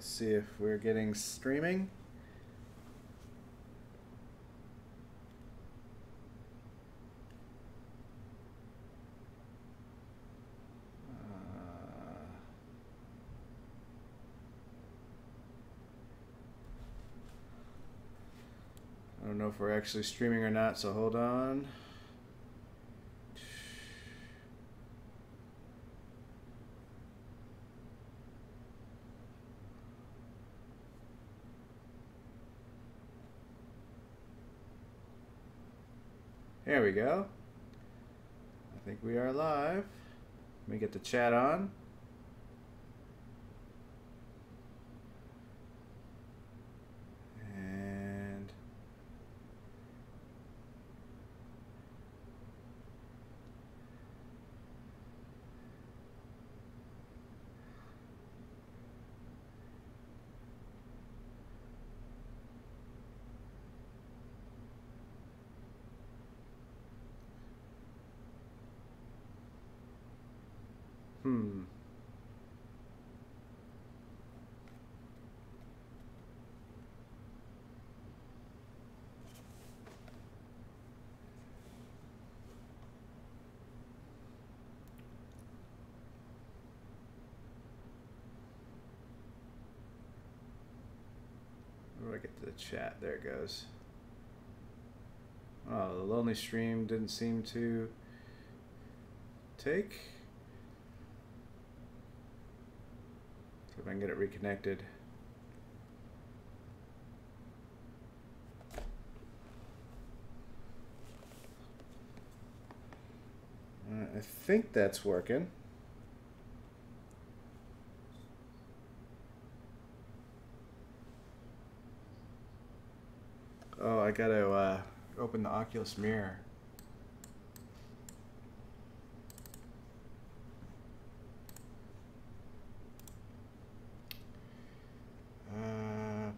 Let's see if we're getting streaming. I don't know if we're actually streaming or not, so hold on. There we go. I think we are live. Let me get the chat on. And where do I get to the chat? There it goes. Oh, the lonely stream didn't seem to take. See if I can get it reconnected. I think that's working. Oh, I gotta open the Oculus mirror.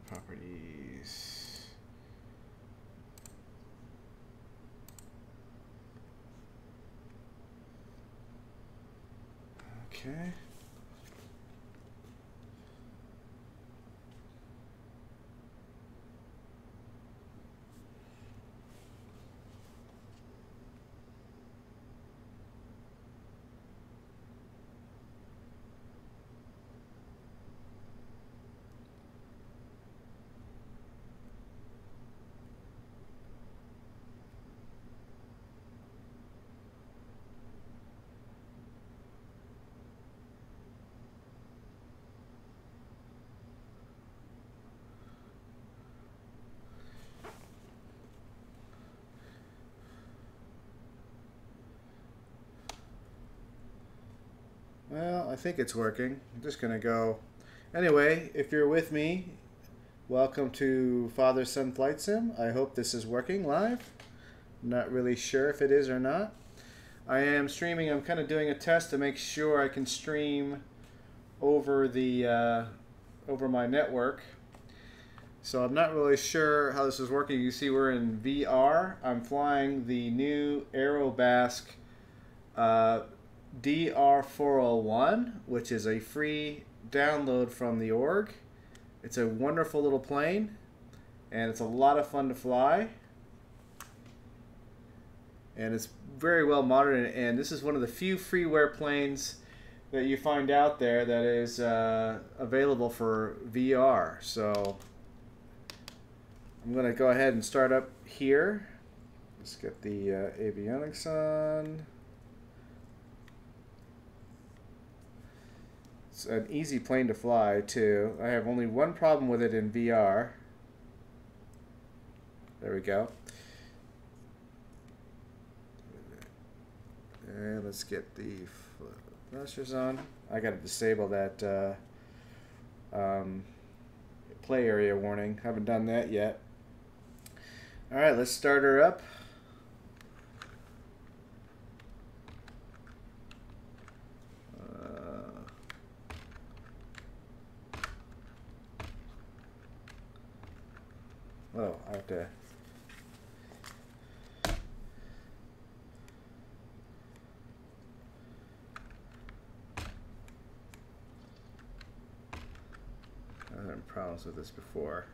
Properties. Okay. Well, I think it's working. I'm just going to go. Anyway, if you're with me, welcome to Father-Son Flight Sim. I hope this is working live. I'm not really sure if it is or not. I am streaming. I'm kind of doing a test to make sure I can stream over the over my network. So I'm not really sure how this is working. You see we're in VR. I'm flying the new Aerobask DR-401, which is a free download from the org. It's a wonderful little plane, and it's a lot of fun to fly. And it's very well monitored, and this is one of the few freeware planes that you find out there that is available for VR. So I'm going to go ahead and start up here. Let's get the avionics on. It's an easy plane to fly too. I have only one problem with it in VR. There we go. And let's get the thrusters on. I got to disable that play area warning. Haven't done that yet. All right, let's start her up. Oh, I have to. problems with this before.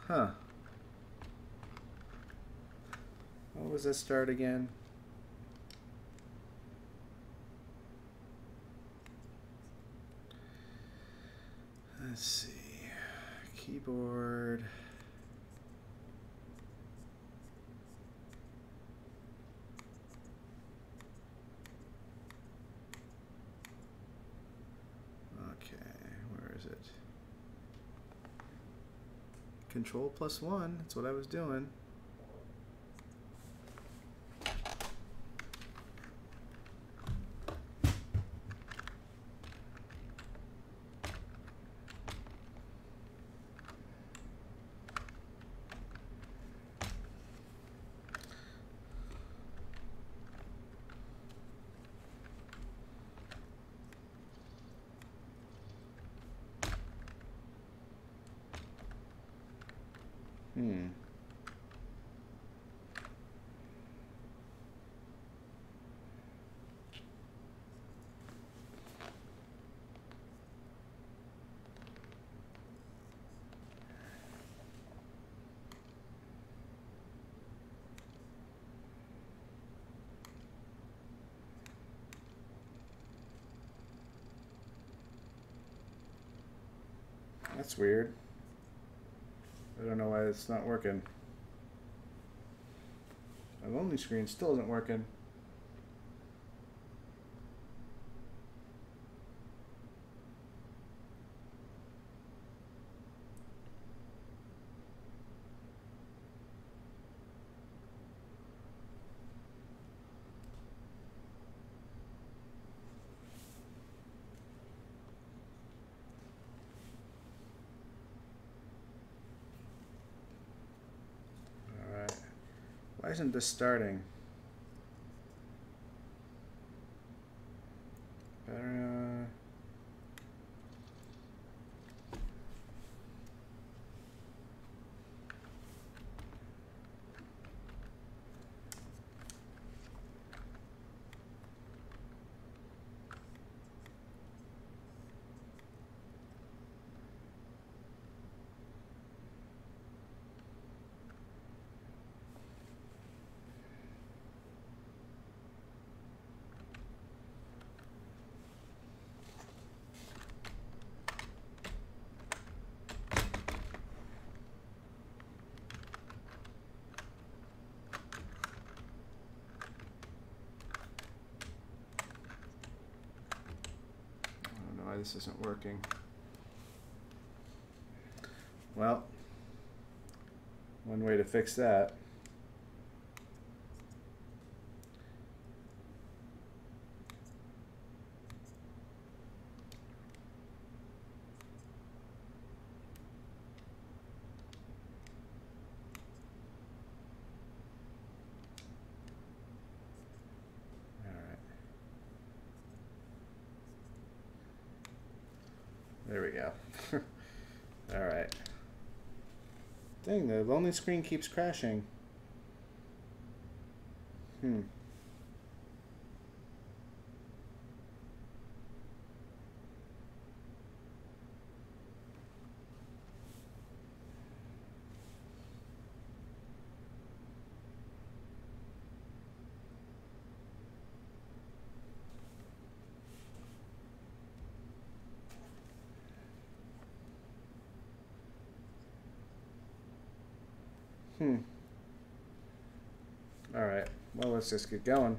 Huh. What was that start again? Let's see. Keyboard. Okay, where is it? Control+1, that's what I was doing. That's weird. I don't know why it's not working. My lonely screen still isn't working. Why isn't this starting? Better, this isn't working. Well, one way to fix that. There we go. All right. Dang, the lonely screen keeps crashing. All right. Well, let's just get going.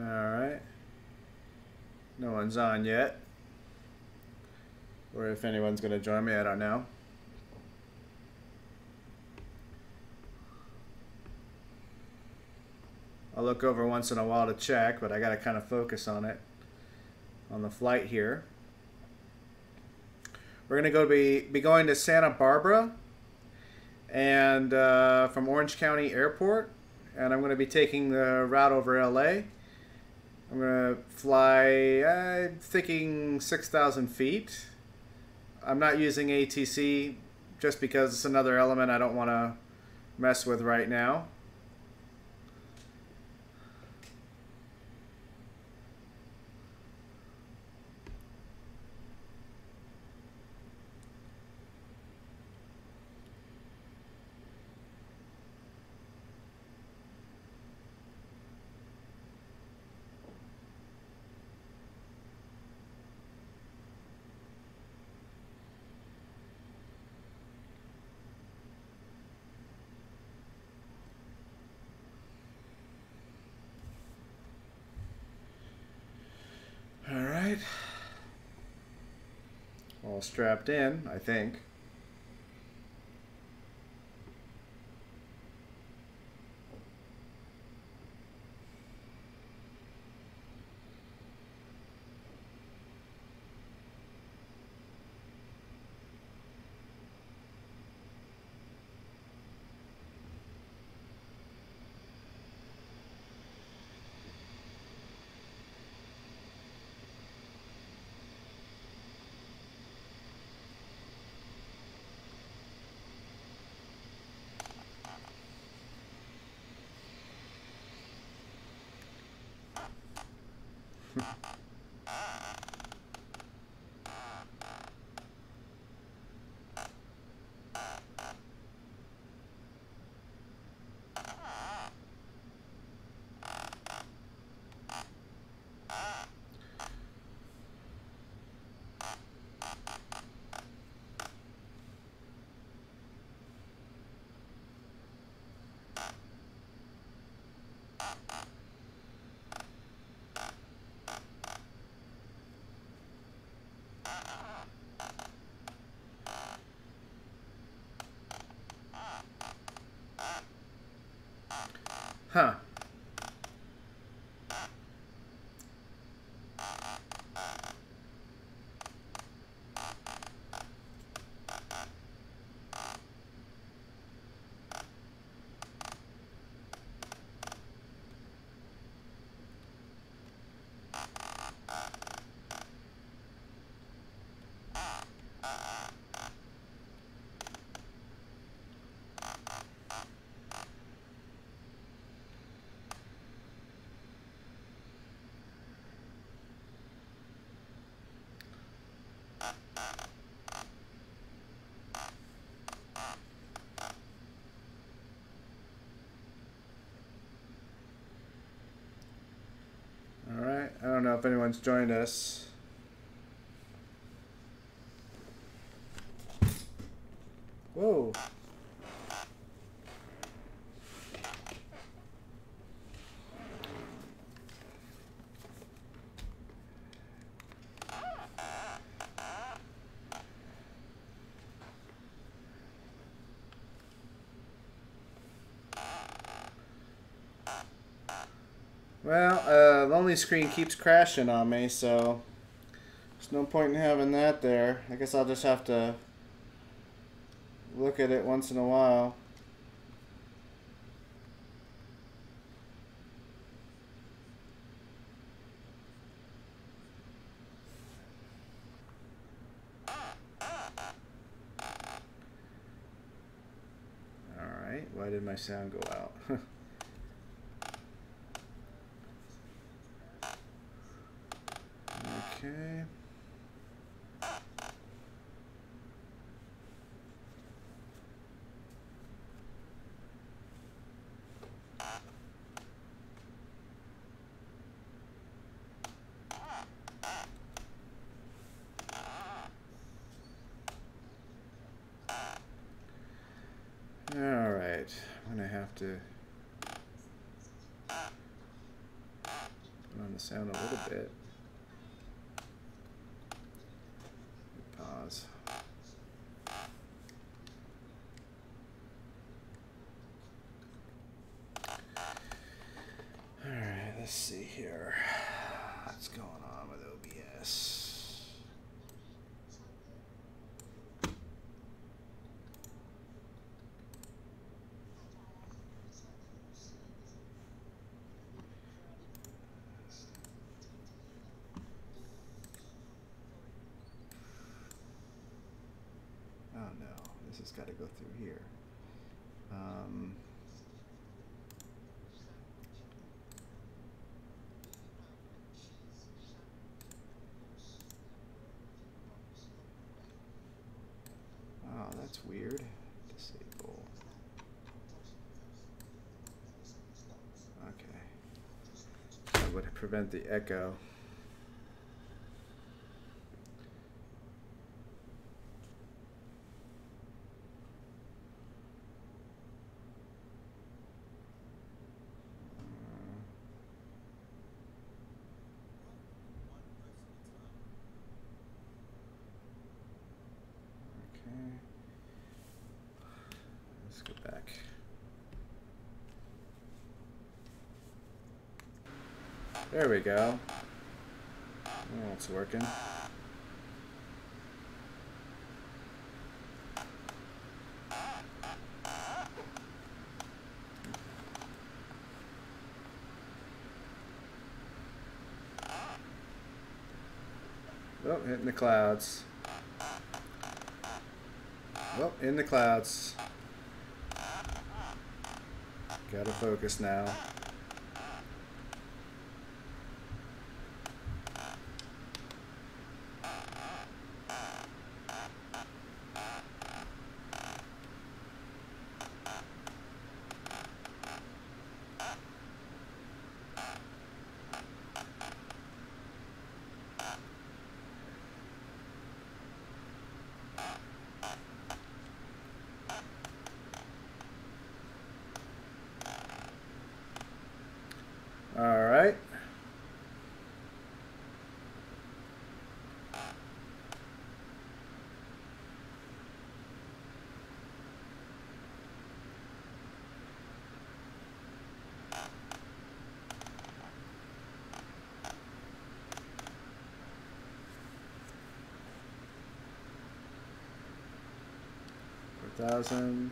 All right. No one's on yet. Or if anyone's going to join me, I don't know. I'll look over once in a while to check, but I got to kind of focus on it on the flight here. We're going to be going to Santa Barbara and from Orange County Airport, and I'm going to be taking the route over LA. I'm going to fly, I'm thinking 6,000 feet. I'm not using ATC just because it's another element I don't want to mess with right now. Alright. All strapped in, I think. Huh. Alright, I don't know if anyone's joined us. Whoa. Well, Lonely Screen keeps crashing on me, so there's no point in having that there. I guess I'll just have to look at it once in a while. Alright, why did my sound go out? Okay. Alright, I'm gonna have to turn on the sound a little bit. Pause pause. Alright, let's see here. What's going on with OBS? Oh no, this has got to go through here. Oh, that's weird. Disable. Okay. That would prevent the echo. Let's go back. There we go. Oh, it's working. Oh, hitting the clouds. Oh, in the clouds. Gotta focus now. All right. $4,000.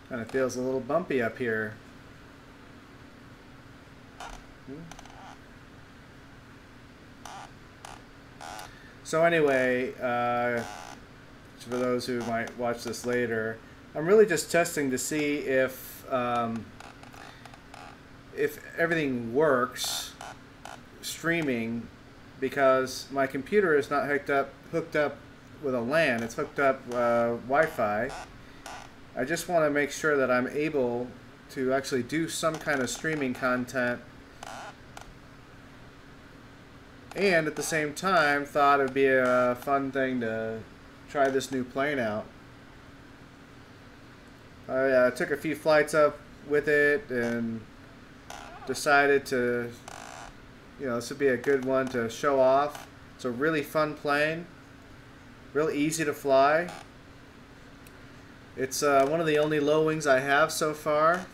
Kind of feels a little bumpy up here. So anyway, for those who might watch this later, I'm really just testing to see if everything works streaming, because my computer is not hooked up with a LAN. It's hooked up Wi-Fi. I just want to make sure that I'm able to actually do some kind of streaming content, and at the same time thought it would be a fun thing to try this new plane out. I took a few flights up with it and decided to, this would be a good one to show off. It's a really fun plane, real easy to fly. It's one of the only low wings I have so far.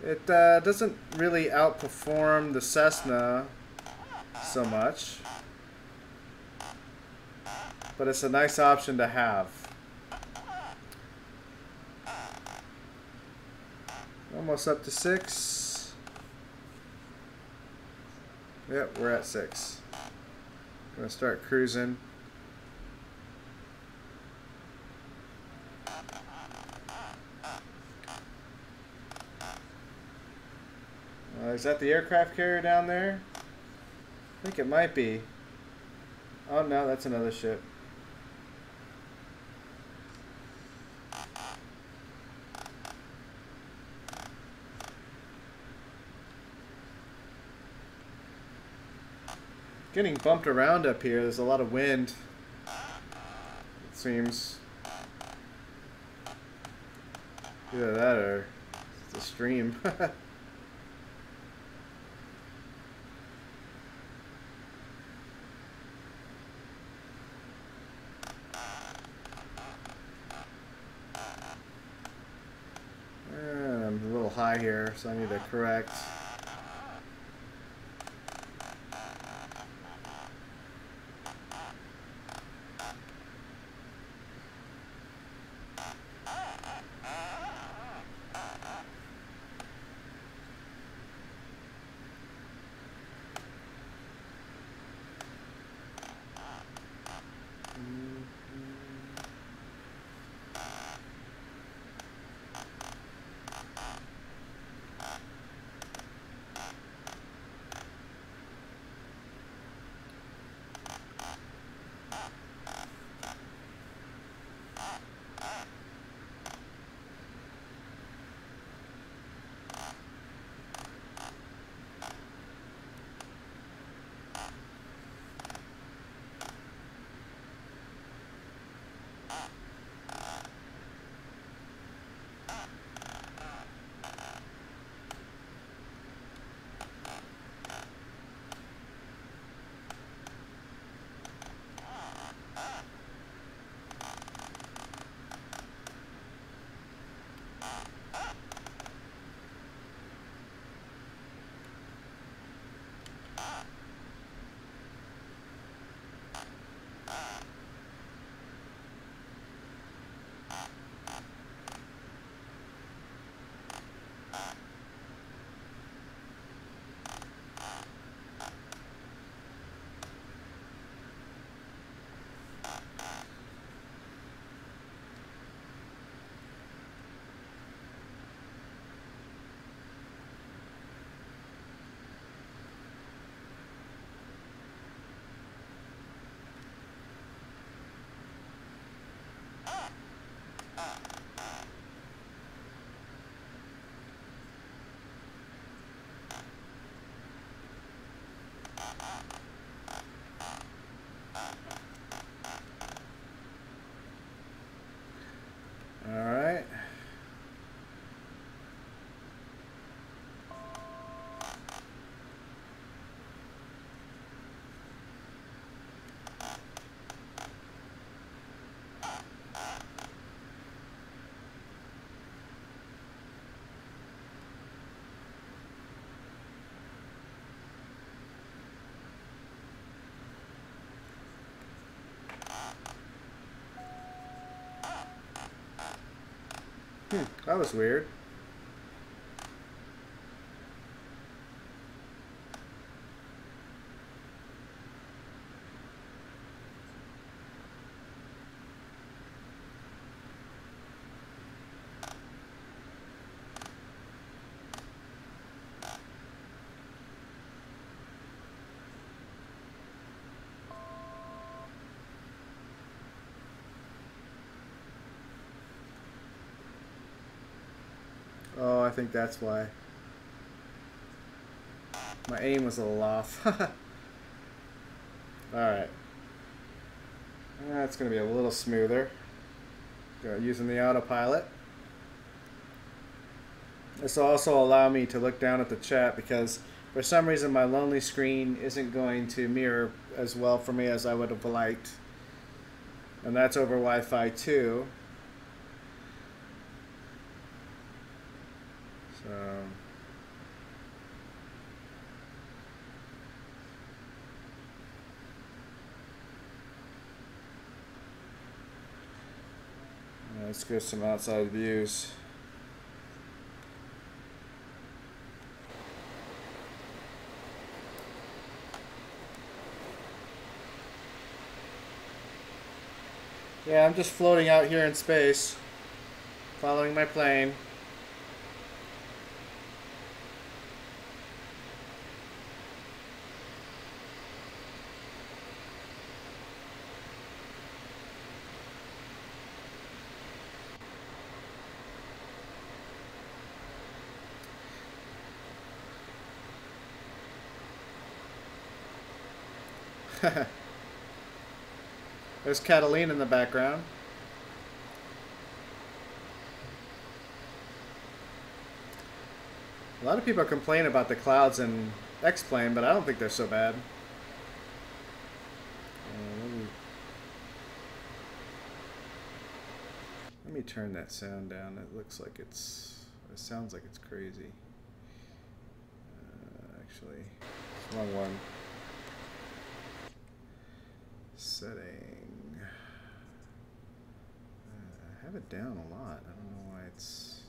It doesn't really outperform the Cessna so much, but it's a nice option to have. Almost up to 6. Yep, we're at 6. Gonna start cruising. Is that the aircraft carrier down there? I think it might be. Oh no, that's another ship. Getting bumped around up here. There's a lot of wind, it seems. Either that or it's a stream. I'm a little high here, so I need to correct. Alright. That was weird. Oh, I think that's why. My aim was a little off. Alright. That's going to be a little smoother. Using the autopilot. This will also allow me to look down at the chat because for some reason my lonely screen isn't going to mirror as well for me as I would have liked. And that's over Wi-Fi too. So let's get some outside views. Yeah, I'm just floating out here in space, following my plane. There's Catalina in the background. A lot of people complain about the clouds in X-Plane, but I don't think they're so bad. Let me turn that sound down. It looks like it sounds like it's crazy. Actually, wrong one. Setting. I have it down a lot. I don't know why it's.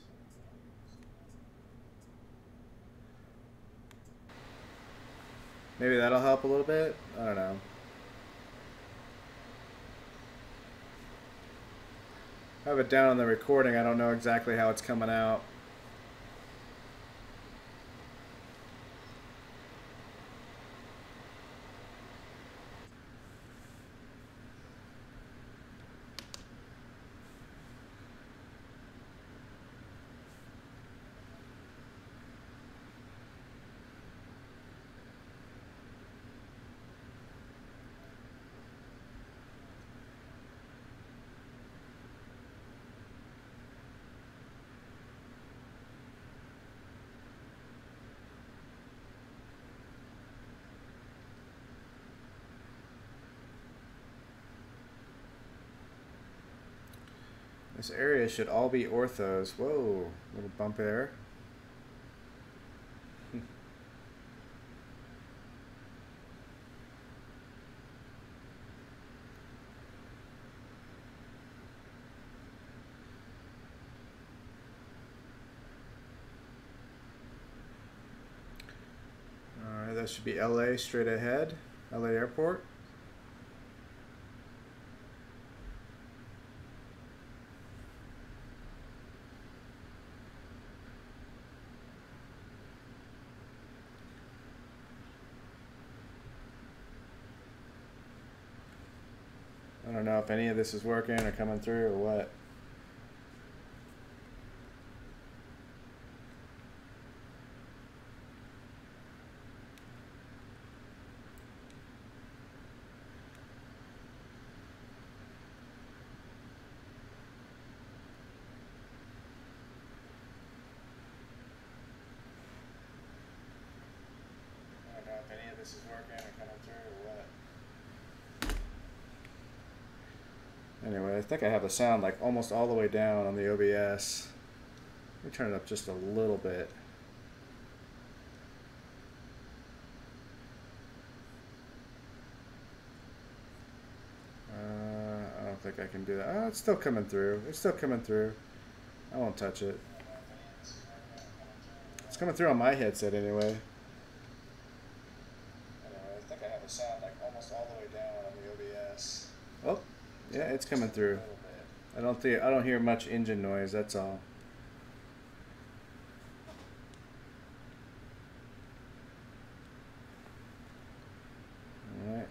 Maybe that'll help a little bit. I don't know. I have it down on the recording. I don't know exactly how it's coming out. This area should all be orthos. Whoa, little bump there. Alright, that should be LA straight ahead. LA Airport. I don't know if any of this is working or coming through or what. I don't know if any of this is working or coming through or what. Anyway, I think I have the sound like almost all the way down on the OBS. Let me turn it up just a little bit. I don't think I can do that. Oh, it's still coming through. It's still coming through. I won't touch it. It's coming through on my headset anyway. Anyway, I think I have the sound like almost all the way down on the OBS. Oh. Yeah, it's coming through. I don't hear much engine noise, that's all. All right.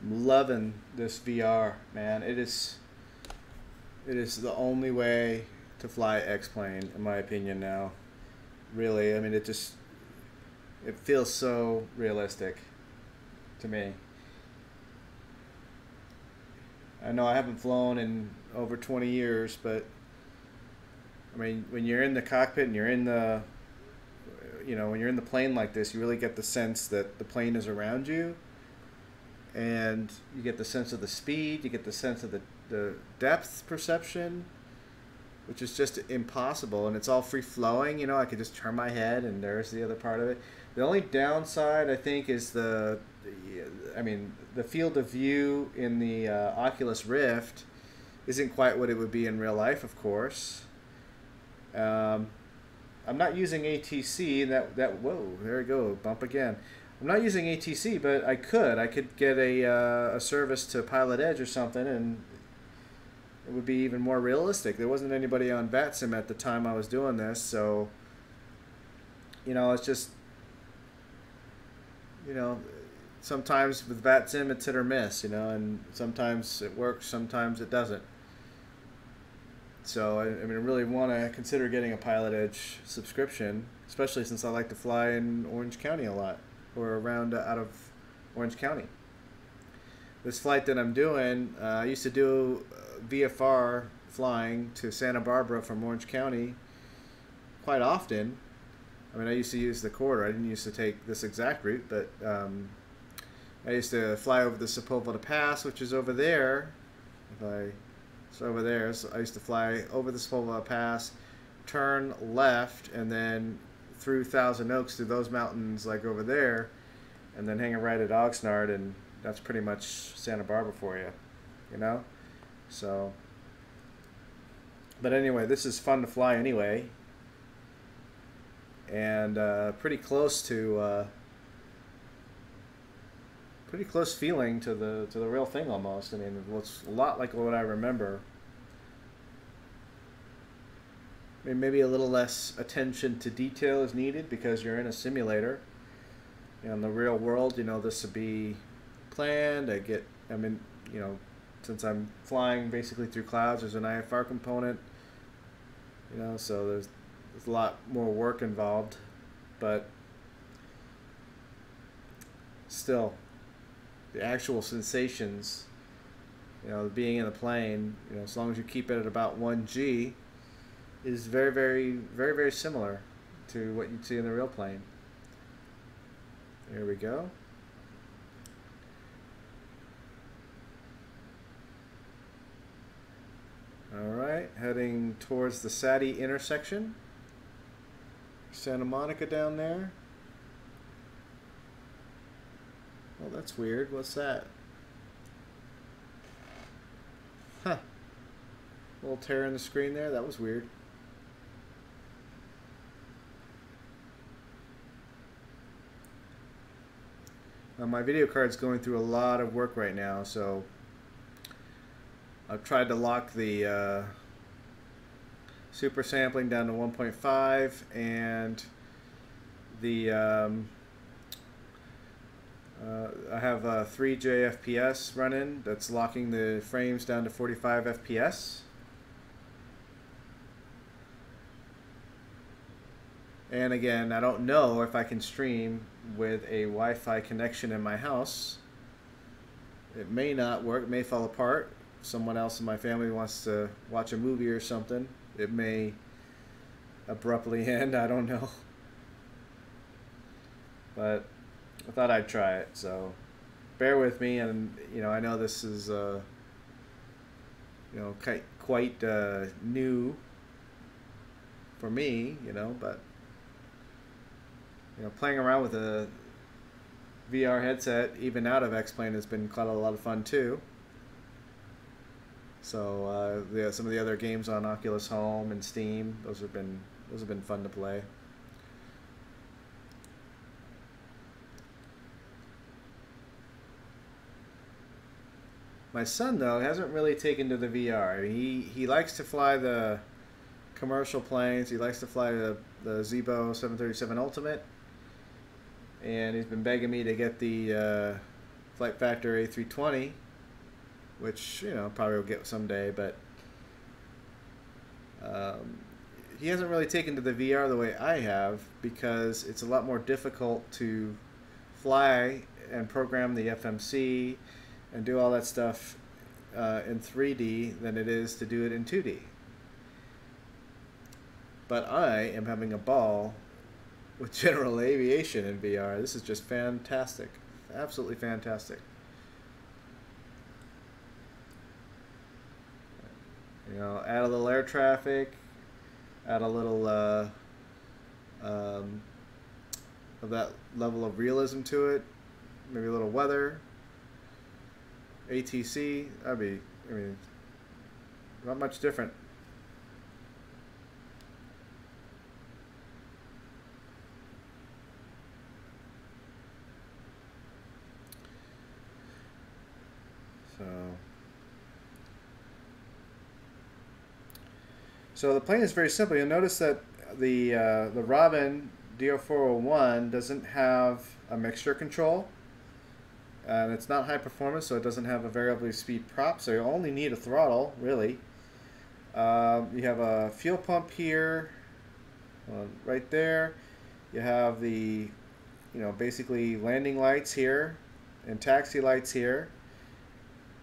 I'm loving this VR, man. It is the only way to fly X-Plane, in my opinion now. Really, I mean, it feels so realistic to me. I know I haven't flown in over 20 years, but I mean, when you're in the cockpit and you're in the, when you're in the plane like this, you really get the sense that the plane is around you. And you get the sense of the speed, you get the sense of the depth perception. which is just impossible. And it's all free flowing. You know, I could just turn my head, and there's the other part of it. The only downside, I think, is the field of view in the Oculus Rift isn't quite what it would be in real life, of course. I'm not using ATC. Whoa, there we go, bump again. I'm not using ATC, but I could get a service to Pilot Edge or something, and it would be even more realistic. There wasn't anybody on VATSIM at the time I was doing this, so you know, it's just, you know, sometimes with VATSIM it's hit or miss, you know, and sometimes it works, sometimes it doesn't. So I really want to consider getting a Pilot Edge subscription, especially since I like to fly in Orange County a lot, or around out of Orange County. This flight that I'm doing, I used to do VFR flying to Santa Barbara from Orange County quite often. I mean, I used to use the corridor. I didn't used to take this exact route, but I used to fly over the Sepulveda Pass, which is over there. It's over there. So I used to fly over the Sepulveda Pass, turn left, and then through Thousand Oaks through those mountains, like over there, and then hang a right at Oxnard, and that's pretty much Santa Barbara for you, you know? So, but anyway, this is fun to fly anyway, and pretty close feeling to the real thing almost. I mean, it's a lot like what I remember. I mean, maybe a little less attention to detail is needed because you're in a simulator. You know, in the real world, you know, this would be planned. You know, since I'm flying basically through clouds, there's an IFR component. You know, so there's a lot more work involved, but still, the actual sensations, you know, being in the plane, you know, as long as you keep it at about 1G, is very, very, very, very similar to what you'd see in the real plane. There we go. Alright, heading towards the Sati intersection. Santa Monica down there. Oh, that's weird. What's that? Huh. A little tear in the screen there. That was weird. My video card's going through a lot of work right now, so I've tried to lock the super sampling down to 1.5 and the I have a 3J FPS running that's locking the frames down to 45 FPS. And again, I don't know if I can stream with a Wi-Fi connection in my house. It may not work, it may fall apart. If someone else in my family wants to watch a movie or something, it may abruptly end, I don't know. But I thought I'd try it, so bear with me. And you know, I know this is you know, quite new for me, you know, but you know, playing around with a VR headset even out of X-Plane has been quite a lot of fun too. So some of the other games on Oculus Home and Steam, those have been fun to play. My son, though, hasn't really taken to the VR. He likes to fly the commercial planes. He likes to fly the Zibo 737 Ultimate. And he's been begging me to get the Flight Factor A320, which, you know, probably will get someday. But he hasn't really taken to the VR the way I have, because it's a lot more difficult to fly and program the FMC and do all that stuff in 3D than it is to do it in 2D. But I am having a ball with general aviation in VR. This is just fantastic. Absolutely fantastic. You know, add a little air traffic, add a little um, of that level of realism to it. Maybe a little weather, ATC. That'd be, I mean, not much different. So the plane is very simple. You'll notice that the Robin DR-401 doesn't have a mixture control, and it's not high performance, so it doesn't have a variable speed prop. So you only need a throttle, really. You have a fuel pump here, right there. You have the, basically landing lights here and taxi lights here.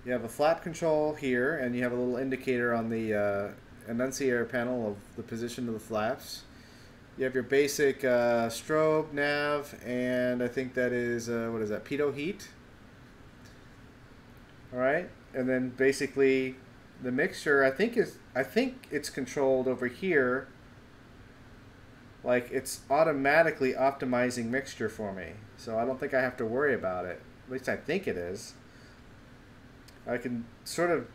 You have a flap control here, and you have a little indicator on the annunciator panel of the position of the flaps. You have your basic strobe, nav, and I think that is, what is that, pitot heat. All right, and then basically the mixture, I think it's controlled over here. Like, it's automatically optimizing mixture for me, so I don't think I have to worry about it. At least I think it is. I can sort of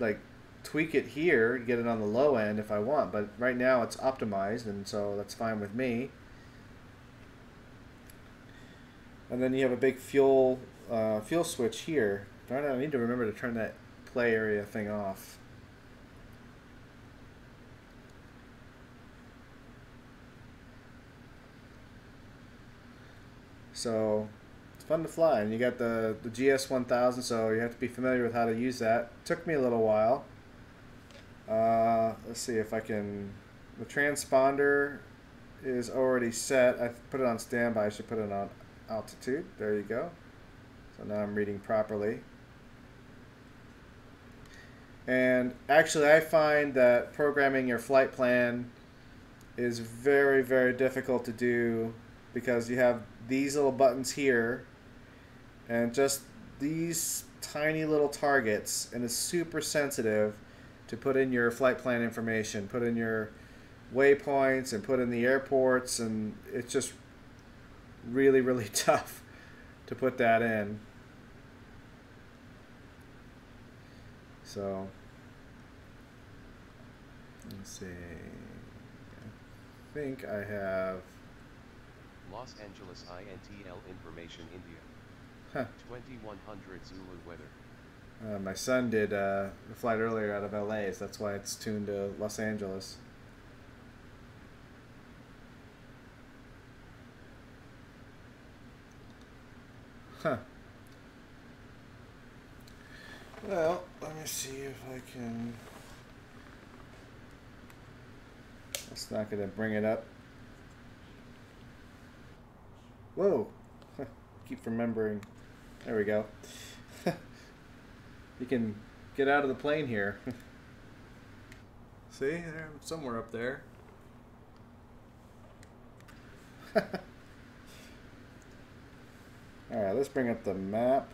like tweak it here, get it on the low end if I want, but right now it's optimized, and so that's fine with me. And then you have a big fuel switch here. Darn it, I need to remember to turn that play area thing off. So it's fun to fly, and you got the GS1000, so you have to be familiar with how to use that. Took me a little while. Let's see if I can. The transponder is already set. I put it on standby. I should put it on altitude. There you go. So now I'm reading properly. And actually, I find that programming your flight plan is very, very difficult to do, because you have these little buttons here and just these tiny little targets, and it's super sensitive to put in your flight plan information, put in your waypoints, and put in the airports, and it's just really, really tough to put that in. So let's see. I think I have Los Angeles INTL information, India. 2100 Zulu weather. My son did the flight earlier out of LA, so that's why it's tuned to Los Angeles. Huh. Well, let me see if I can. It's not going to bring it up. Whoa. Keep remembering. There we go. You can get out of the plane here. See? They're somewhere up there. Alright, let's bring up the map.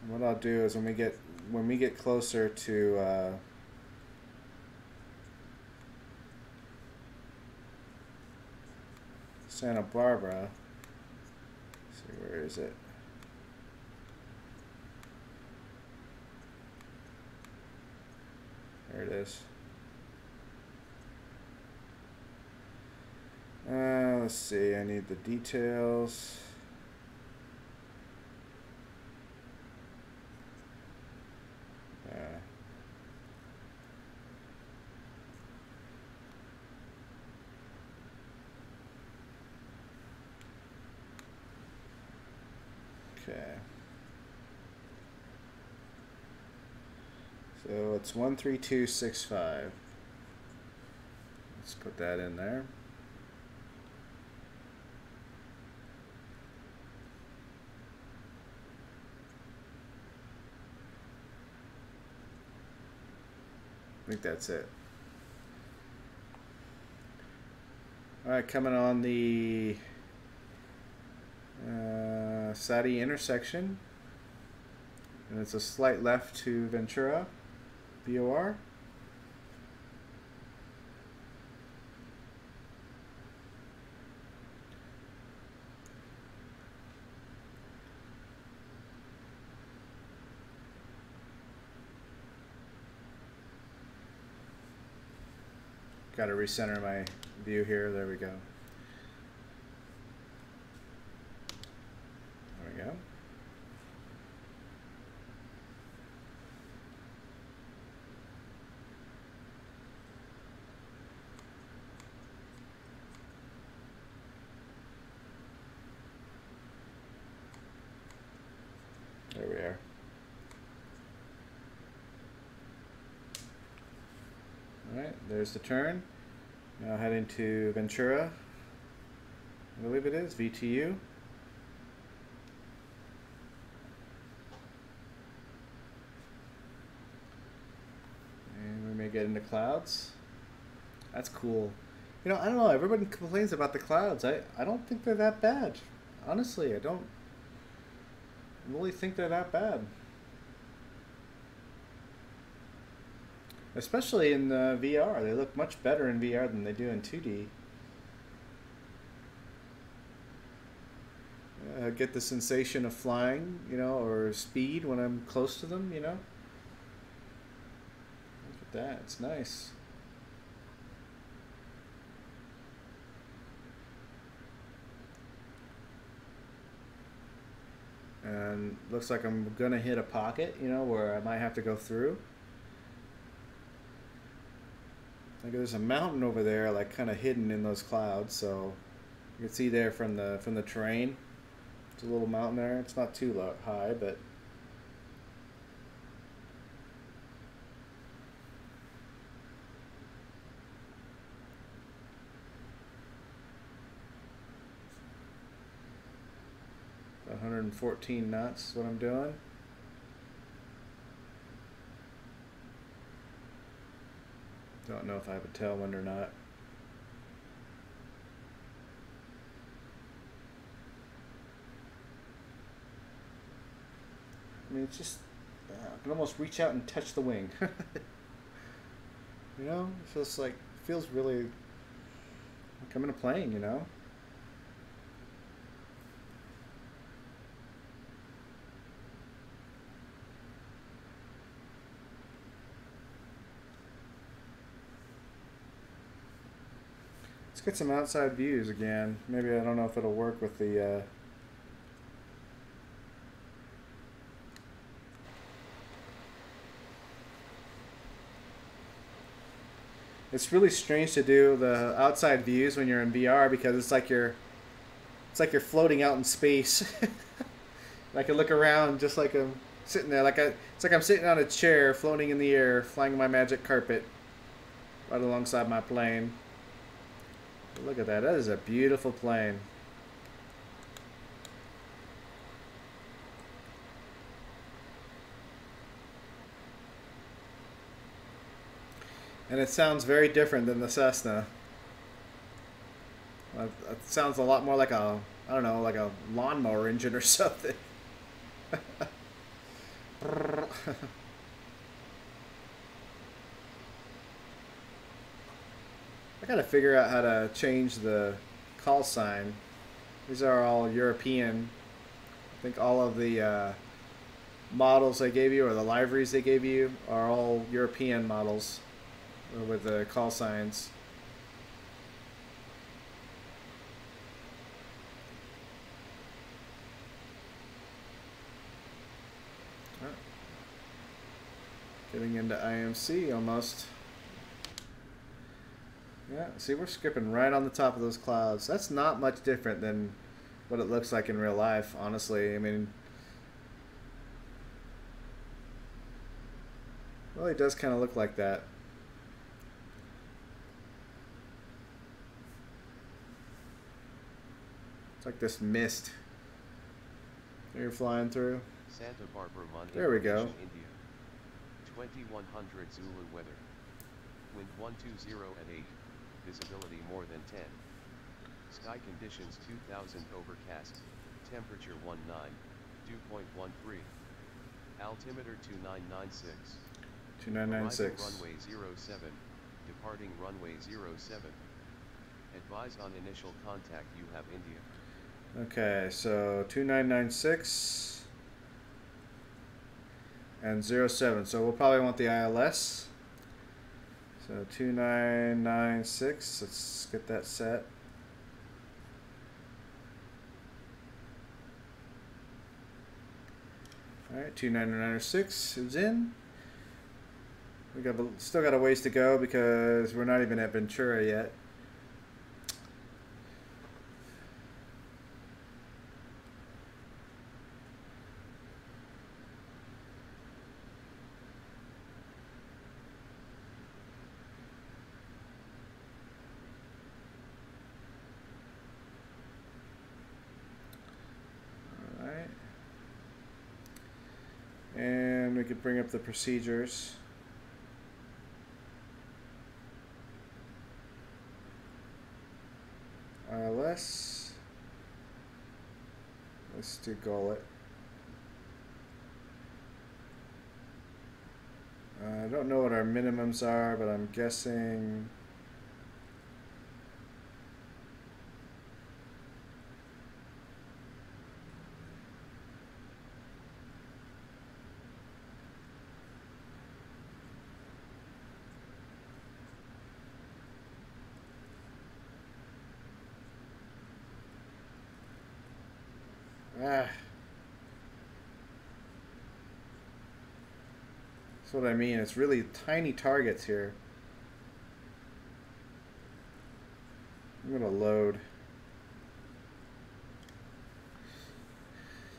What I'll do is when we get closer to Santa Barbara, let's see, where is it? There it is. Let's see, I need the details. Okay. So it's 13265. Let's put that in there. I think that's it. All right, coming on the Sadi intersection. And it's a slight left to Ventura, VOR. Got to recenter my view here. There we go. There we go. There we are. Alright, there's the turn. Now heading to Ventura. I believe it is, VTU. And we may get into clouds. That's cool. You know, I don't know, everybody complains about the clouds. I don't think they're that bad. Honestly, I don't really think they're that bad. Especially in VR. They look much better in VR than they do in 2D. I get the sensation of flying, you know, or speed when I'm close to them, you know. Look at that, it's nice. And looks like I'm gonna hit a pocket, you know, where I might have to go through. Like there's a mountain over there, like kind of hidden in those clouds, so you can see there from the terrain. It's a little mountain there. It's not too high, but it's 114 knots is what I'm doing. Don't know if I have a tailwind or not. I mean, it's just, I can almost reach out and touch the wing. You know, it feels really like I'm in a plane, you know? Let's get some outside views again. Maybe, I don't know if it'll work with the it's really strange to do the outside views when you're in VR because it's like you're floating out in space. I can look around just like I'm sitting there, it's like I'm sitting on a chair floating in the air, flying my magic carpet right alongside my plane. Look at that. That is a beautiful plane. And it sounds very different than the Cessna. It sounds a lot more like a, I don't know, like a lawnmower engine or something. I gotta figure out how to change the call sign. These are all European. I think all of the models they gave you, or the liveries they gave you, are all European models with the call signs. Getting into IMC almost. Yeah, see, we're skipping right on the top of those clouds. That's not much different than what it looks like in real life, honestly. I mean, it really does kind of look like that. It's like this mist that you're flying through. Santa Barbara, Monday, there we go. India. 2100 Zulu weather. Wind 120 at 8. Visibility more than 10. Sky conditions 2000 overcast. temperature 19, dew point 13. Altimeter 2996. 2996. Arriving runway 07, departing runway 07. Advise on initial contact, you have India. Okay, so 2996 and 07. So we'll probably want the ILS. So 2996, let's get that set. Alright, 2996 is in. We still got a ways to go because we're not even at Ventura yet. Alright. And we could bring up the procedures. ILS. Let's do gullet. I don't know what our minimums are, but I'm guessing that's what I mean. It's really tiny targets here. I'm gonna load.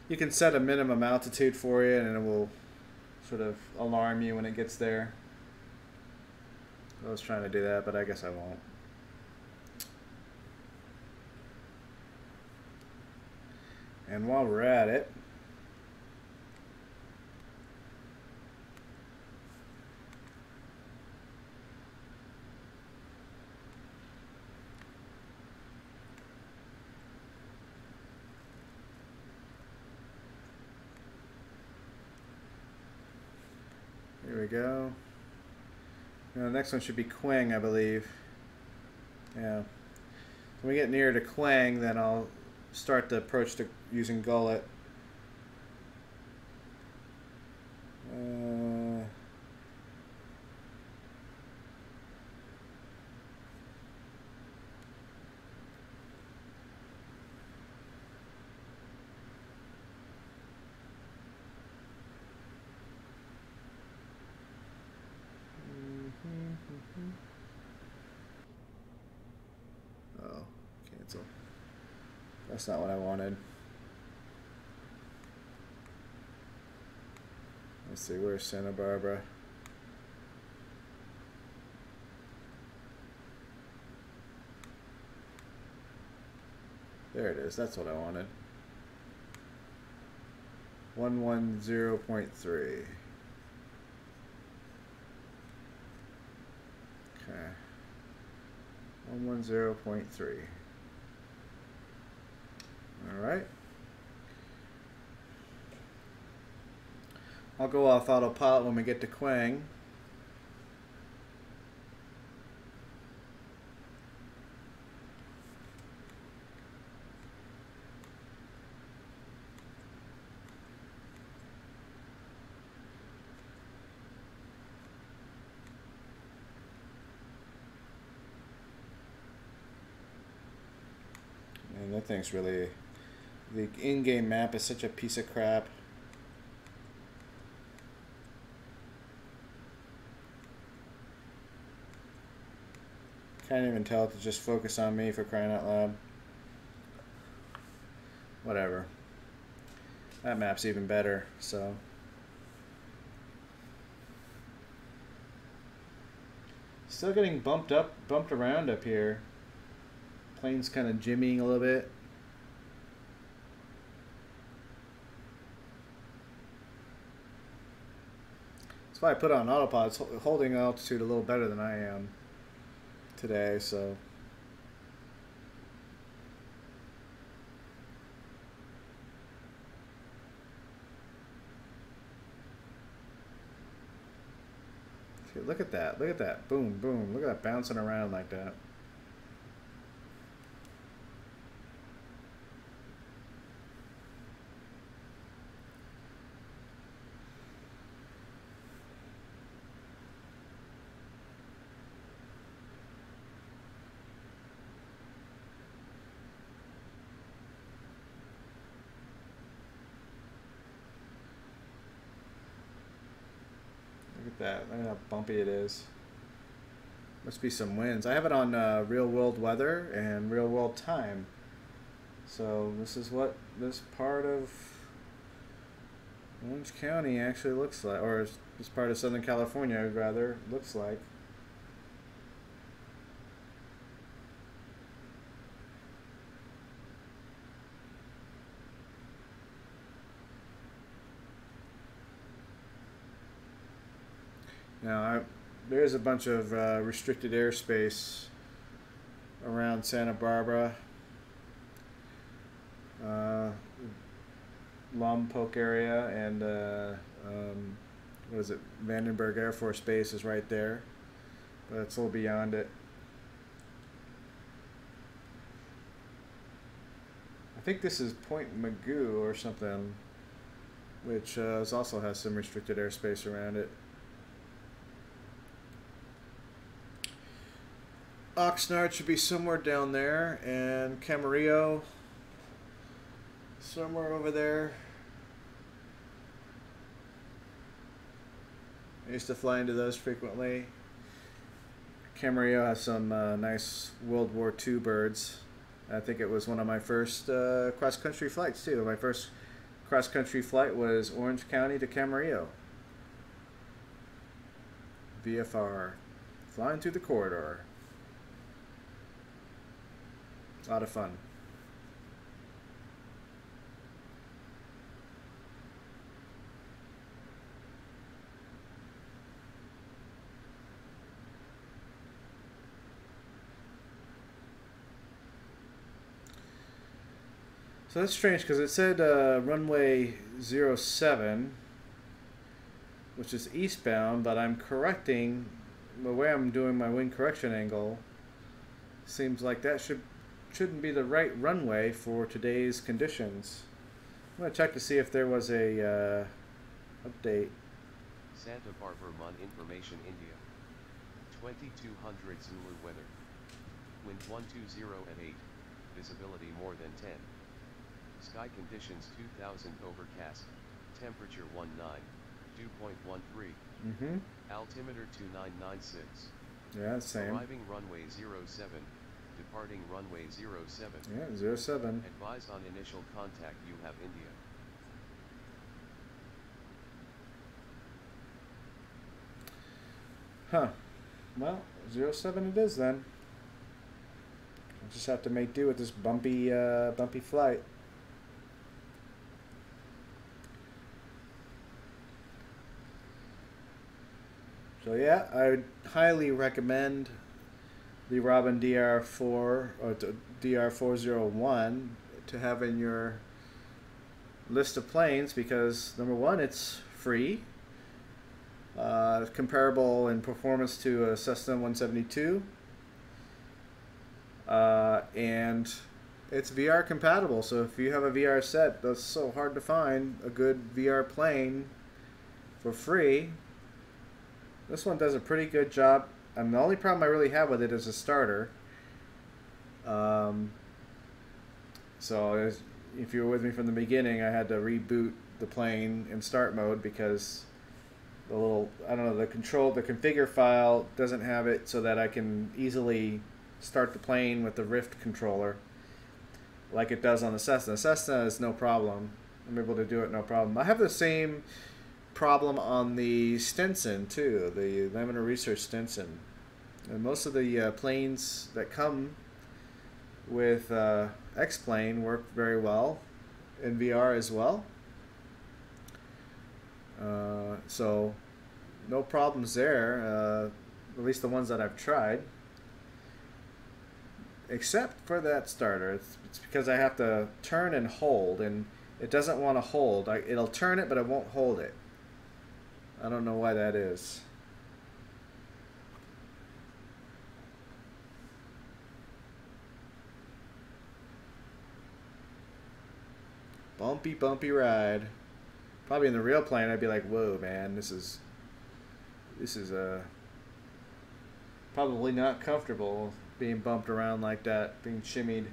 You can set a minimum altitude for it and it will sort of alarm you when it gets there. I was trying to do that, but I guess I won't. And while we're at it, here we go. Now, the next one should be Quang, I believe. Yeah. When we get near to Quang, then I'll start the approach to using gullet. Oh, cancel. That's not what I wanted. Let's see, where's Santa Barbara? There it is, that's what I wanted. 110.3. Okay. 110.3. Alright. I'll go off autopilot when we get to Quang. And that thing's really... The in-game map is such a piece of crap. Can't even tell it to just focus on me, for crying out loud. Whatever. That map's even better, so... Still getting bumped around up here. Plane's kind of jimmying a little bit. That's why I put it on autopilot. It's holding altitude a little better than I am today, so... Look at that. Look at that. Boom, boom. Look at that bouncing around like that. That. Look at how bumpy it is. Must be some winds. I have it on real world weather and real world time. So this is what this part of Orange County actually looks like, or this part of Southern California rather looks like. Now, there is a bunch of restricted airspace around Santa Barbara, Lompoc area, and what is it? Vandenberg Air Force Base is right there, but it's a little beyond it. I think this is Point Magoo or something, which also has some restricted airspace around it. Oxnard should be somewhere down there, and Camarillo somewhere over there. I used to fly into those frequently. Camarillo has some nice World War II birds. I think it was one of my first cross-country flights too. My first cross-country flight was Orange County to Camarillo. VFR, flying through the corridor. A lot of fun. So that's strange because it said runway 07, which is eastbound, but I'm correcting the way I'm doing my wing correction angle. Seems like that shouldn't be the right runway for today's conditions. I'm going to check to see if there was a update. Santa Barbara Mon Information India. 2200 Zulu weather. Wind 120 at 8. Visibility more than 10. Sky conditions 2000 overcast. Temperature 19. Dew point 13. Altimeter 2996. Yeah, same. Arriving runway 07. Departing runway 07. Yeah, 07. Advise on initial contact, you have India. Huh. Well, 07 it is then. I'll just have to make do with this bumpy flight. So yeah, I would highly recommend the Robin DR-4 or DR-401 to have in your list of planes because number one, it's free, comparable in performance to a Cessna 172, and it's VR compatible. So if you have a VR set, that's so hard to find a good VR plane for free. This one does a pretty good job. And the only problem I really have with it is a starter. So if you were with me from the beginning, I had to reboot the plane in start mode because the little, I don't know, the configure file doesn't have it so that I can easily start the plane with the Rift controller like it does on the Cessna. Cessna is no problem. I'm able to do it no problem. I have the same problem on the Stinson too, the Laminar Research Stinson. And most of the planes that come with X-Plane work very well in VR as well. So no problems there, at least the ones that I've tried. Except for that starter. It's because I have to turn and hold, and it doesn't want to hold. It'll turn it, but it won't hold it. I don't know why that is. Bumpy, bumpy ride. Probably in the real plane, I'd be like, "Whoa, man, this is probably not comfortable being bumped around like that, being shimmied."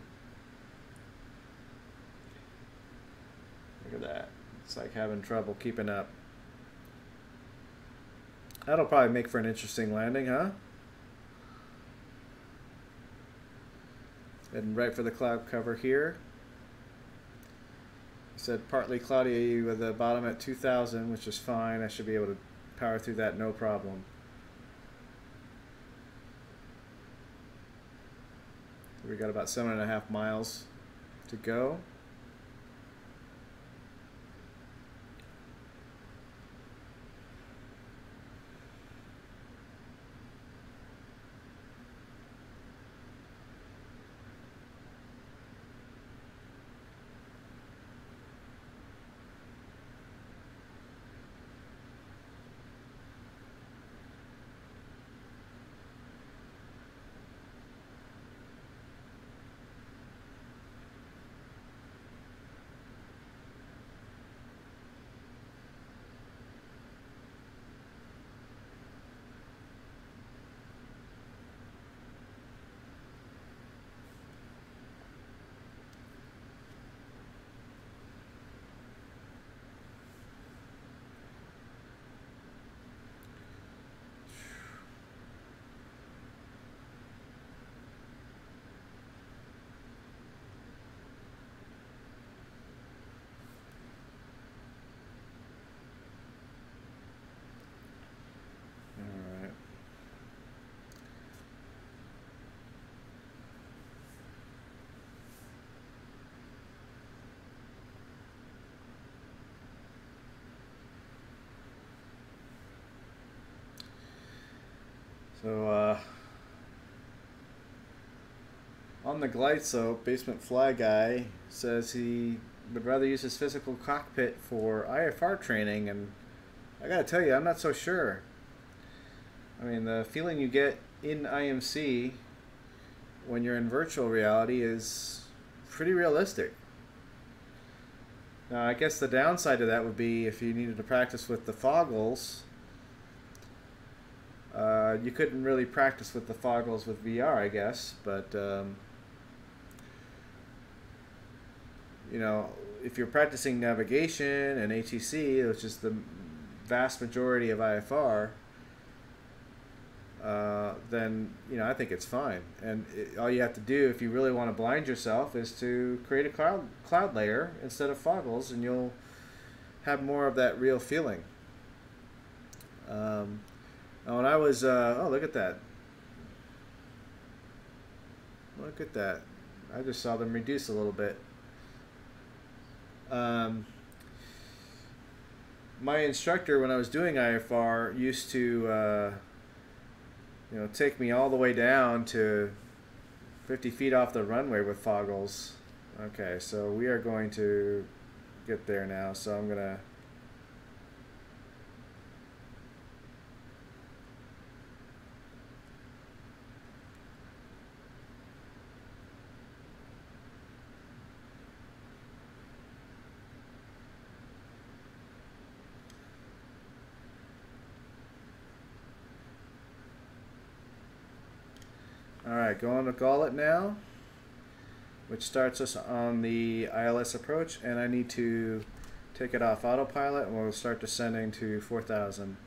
Look at that. It's like having trouble keeping up. That'll probably make for an interesting landing, huh? Heading right for the cloud cover here. It said partly cloudy with the bottom at 2,000, which is fine. I should be able to power through that no problem. We got about 7.5 miles to go. So, on the glide slope, Basement Fly Guy says he would rather use his physical cockpit for IFR training, and I gotta tell you, I'm not so sure. I mean, the feeling you get in IMC when you're in virtual reality is pretty realistic. Now, I guess the downside to that would be if you needed to practice with the foggles. You couldn't really practice with the foggles with VR, I guess, but you know, if you're practicing navigation and ATC, which is the vast majority of IFR, then you know I think it's fine. And all you have to do, if you really want to blind yourself, is to create a cloud layer instead of foggles, and you'll have more of that real feeling. When I was, oh, look at that. Look at that. I just saw them reduce a little bit. My instructor, when I was doing IFR, used to, you know, take me all the way down to 50 feet off the runway with foggles. Okay, so we are going to get there now, so I'm going to... Alright, going to gullet now, which starts us on the ILS approach, and I need to take it off autopilot, and we'll start descending to 4,000.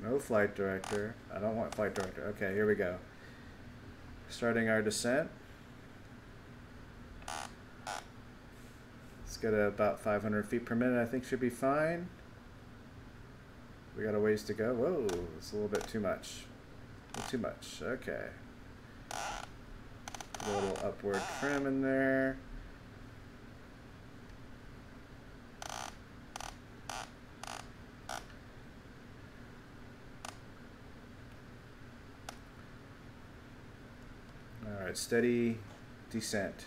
No flight director. I don't want flight director. Okay, here we go. Starting our descent. Let's get about 500 feet per minute. I think should be fine. We got a ways to go. Whoa, it's a little bit too much. A little too much. Okay. Put a little upward trim in there. All right, steady descent.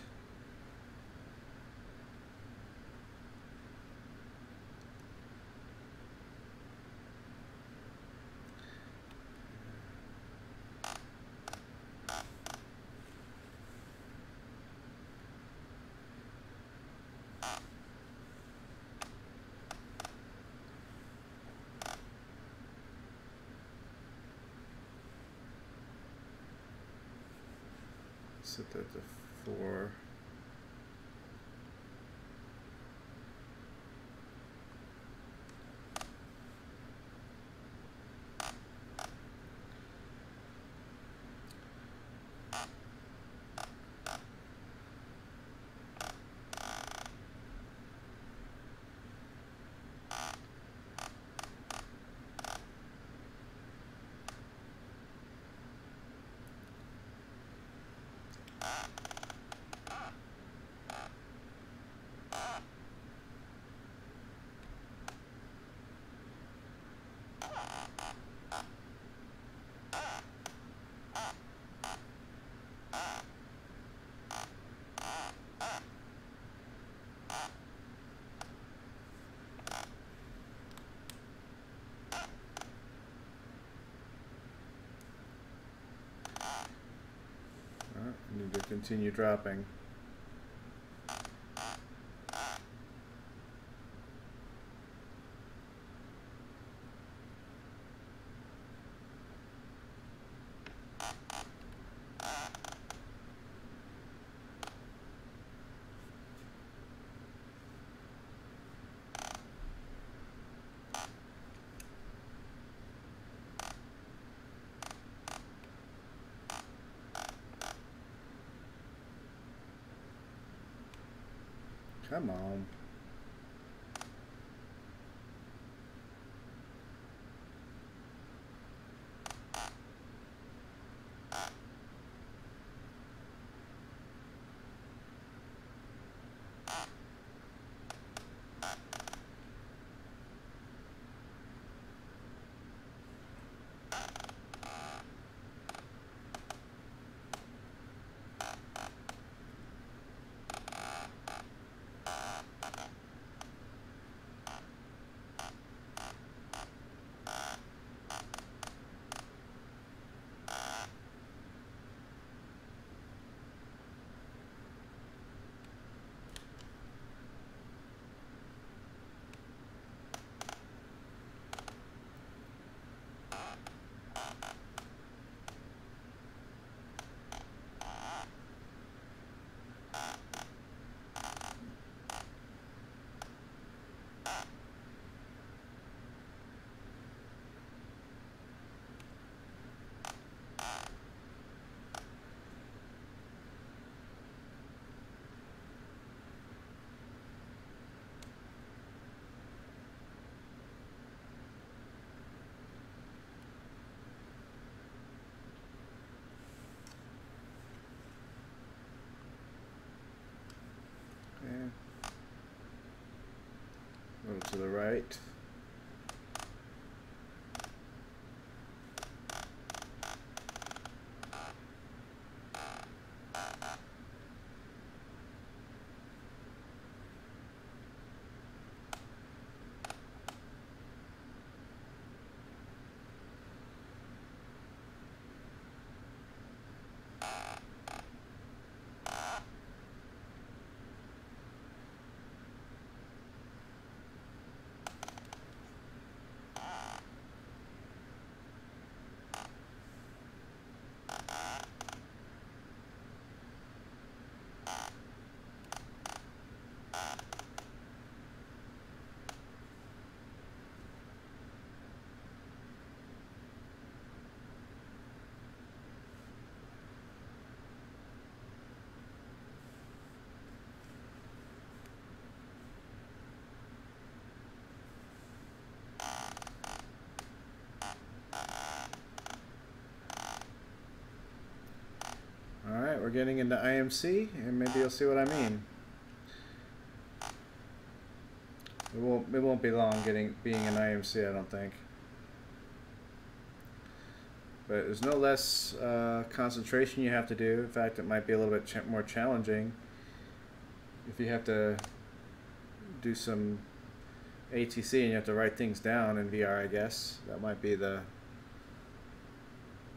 Set that to 4. Need to continue dropping. Come on. Okay. Go to the right. Alright, we're getting into IMC, and maybe you'll see what I mean. It won't be long being in IMC, I don't think. But there's no less concentration you have to do. In fact, it might be a little bit more challenging if you have to do some ATC and you have to write things down in VR, I guess. That might be the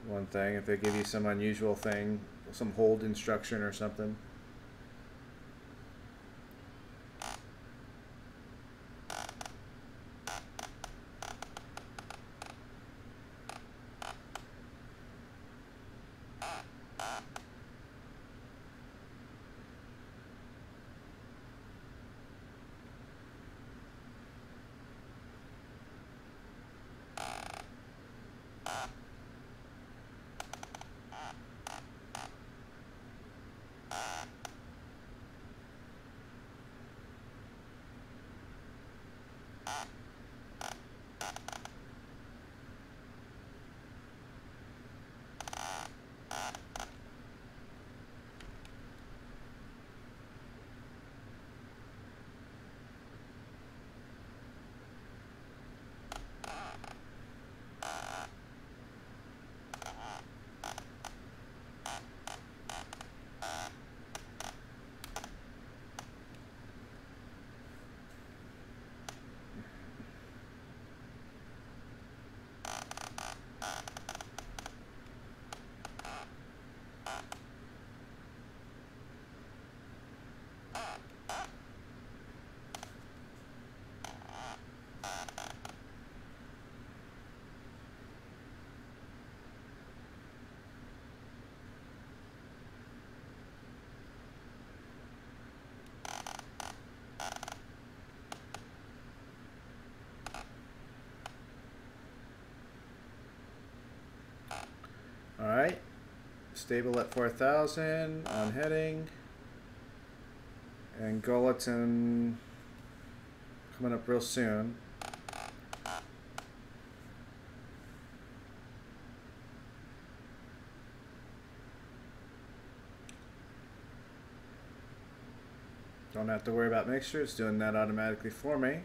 one thing, if they give you some unusual thing, some hold instruction or something. Alright. Stable at 4,000 on heading. And Gulleton coming up real soon. Don't have to worry about mixture, it's doing that automatically for me.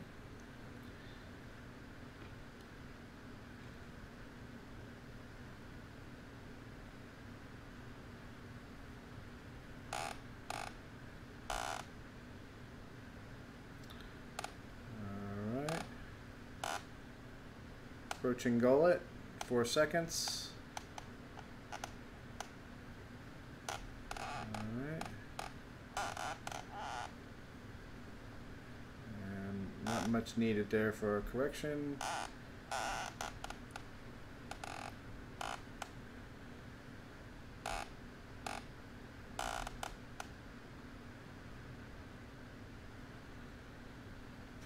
Alright. Approaching gullet, 4 seconds. Alright. Not much needed there for a correction.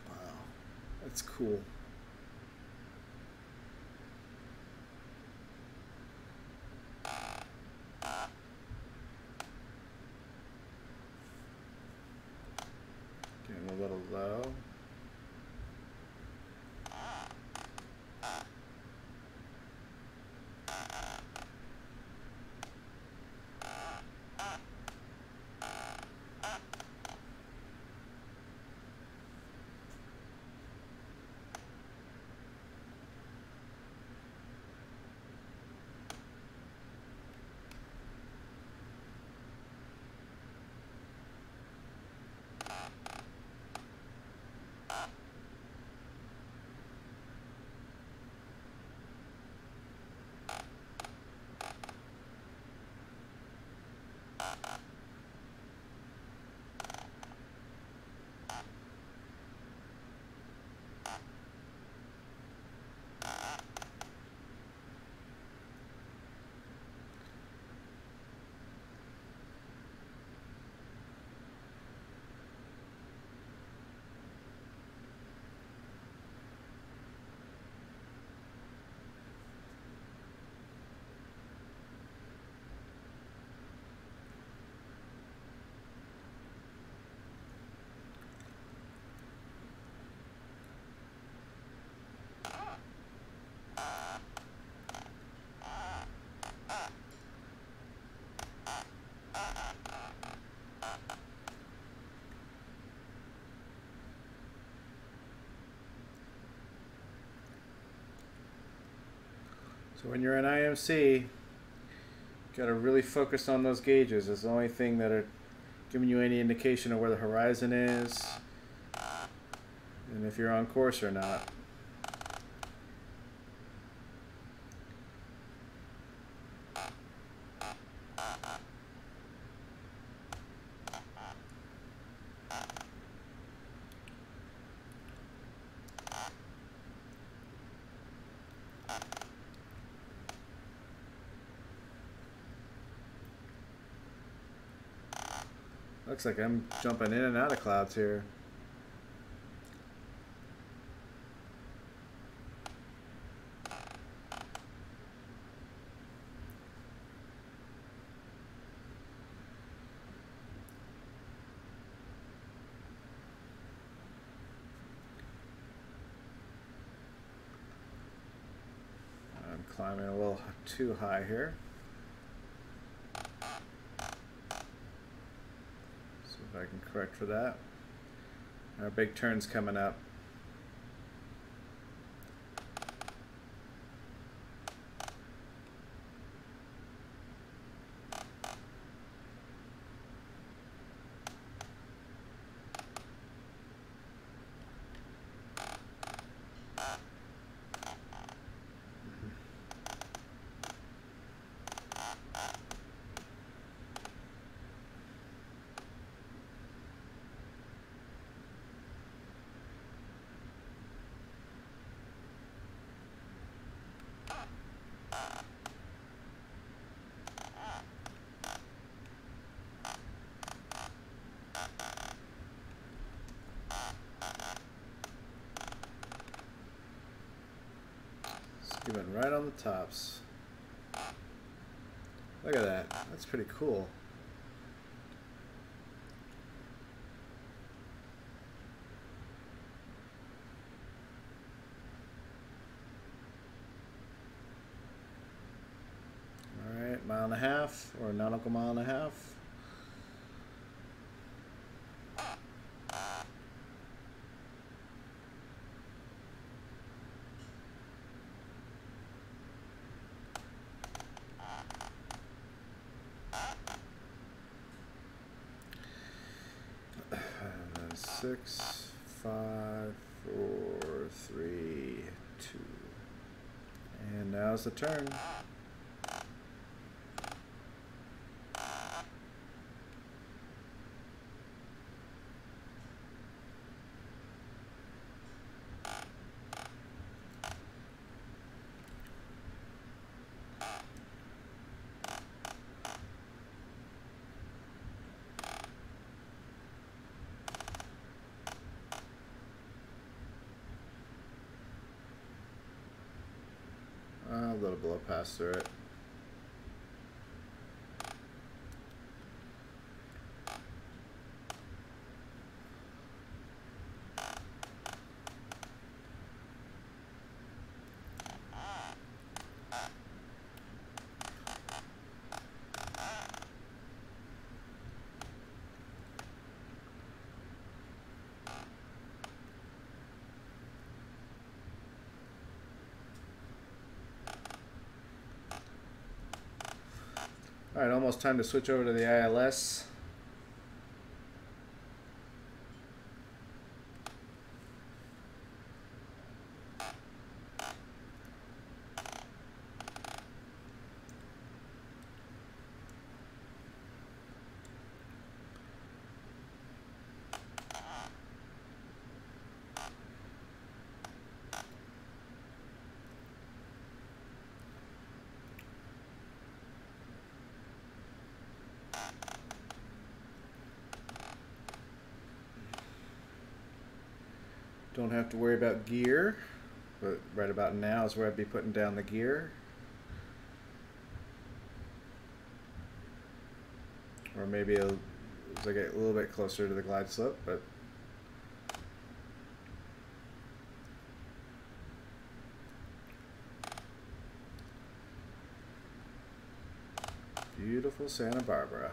Wow, that's cool. Getting a little low. So when you're in IMC, you gotta really focus on those gauges. It's the only thing that are giving you any indication of where the horizon is and if you're on course or not. Looks like I'm jumping in and out of clouds here. I'm climbing a little too high here. I can correct for that. Our big turn's coming up. Skimming right on the tops. Look at that. That's pretty cool. Alright, 1.5 or a nautical mile and a half. Six, 5, 4, 3, 2. And now's the turn. A little below pass through it. Alright, almost time to switch over to the ILS. Don't have to worry about gear, but right about now is where I'd be putting down the gear. Or maybe as I get a little bit closer to the glide slope, but beautiful Santa Barbara.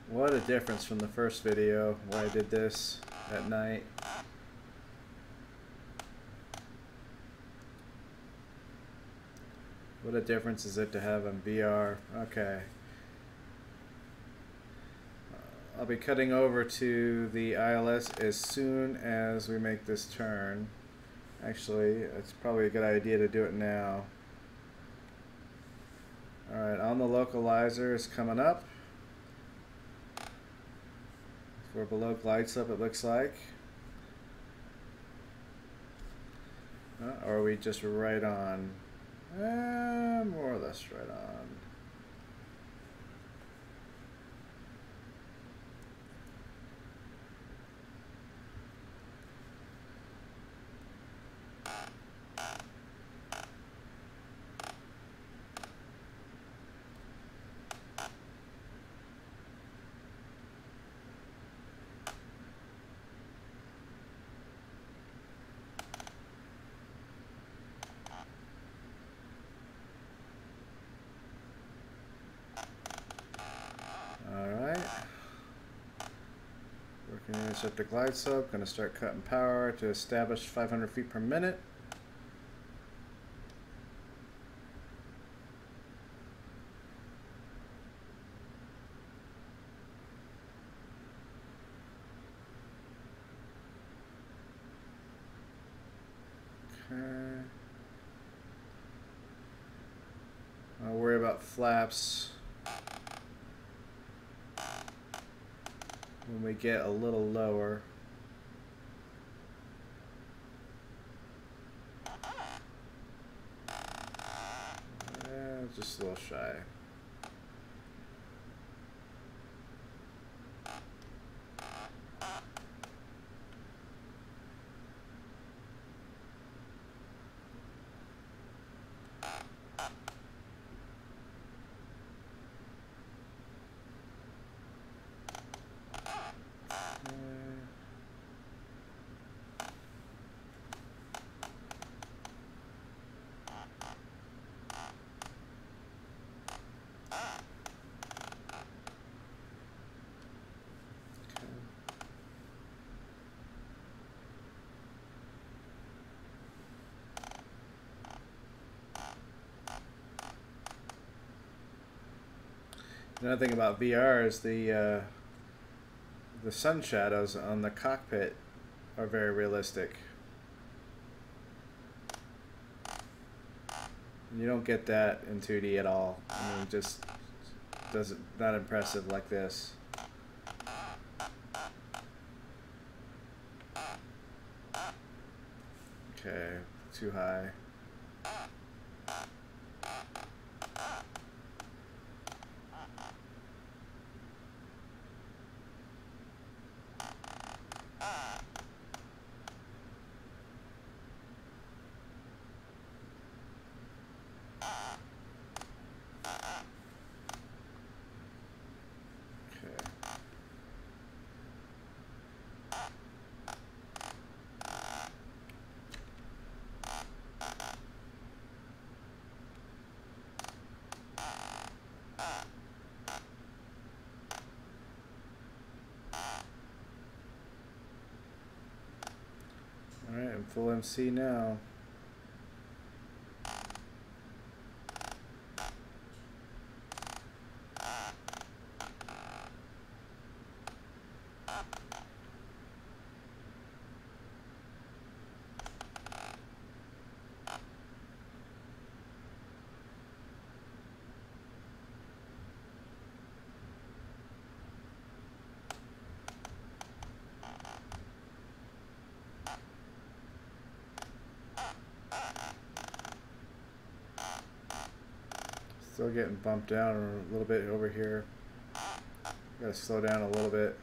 What a difference from the first video where I did this at night. What a difference is it to have on VR. Okay. I'll be cutting over to the ILS as soon as we make this turn. Actually, it's probably a good idea to do it now. Alright, on the localizer is coming up. We're below glide slope, it looks like. Or are we just right on? More or less right on. Insert the glide slope. Going to start cutting power to establish 500 feet per minute. Okay. I'll worry about flaps when we get a little lower. Just a little shy. Another thing about VR is the sun shadows on the cockpit are very realistic. You don't get that in 2D at all. I mean, just doesn't not impressive like this. Okay, too high. Alright, I'm full MC now. Still getting bumped down a little bit over here. Gotta slow down a little bit.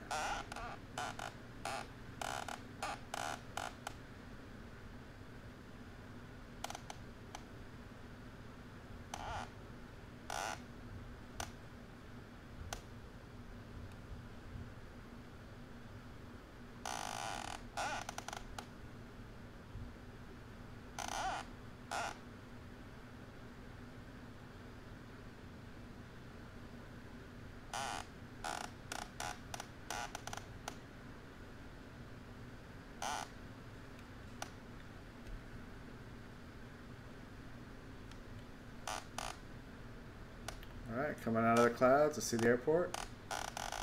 Alright, coming out of the clouds, I see the airport.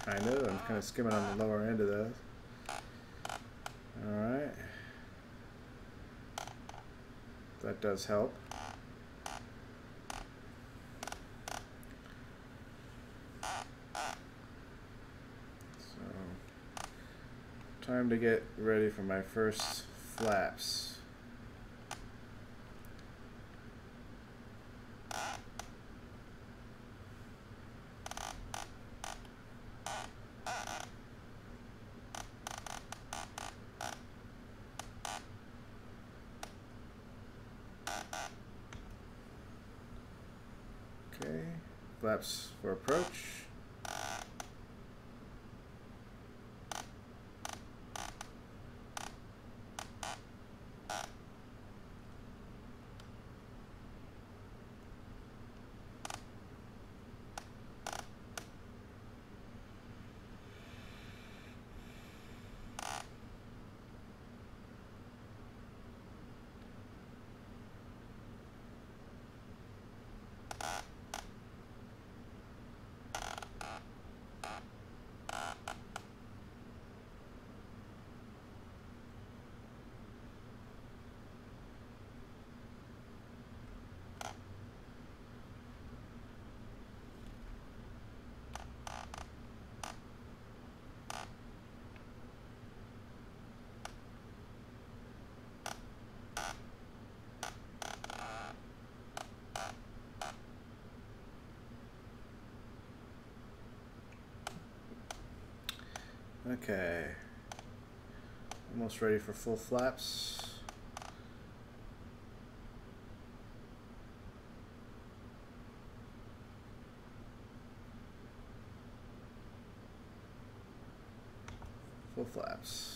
Kind of, I'm kind of skimming on the lower end of those. Alright. That does help. So, time to get ready for my first flaps. Okay, flaps for approach. Okay. Almost ready for full flaps. Full flaps.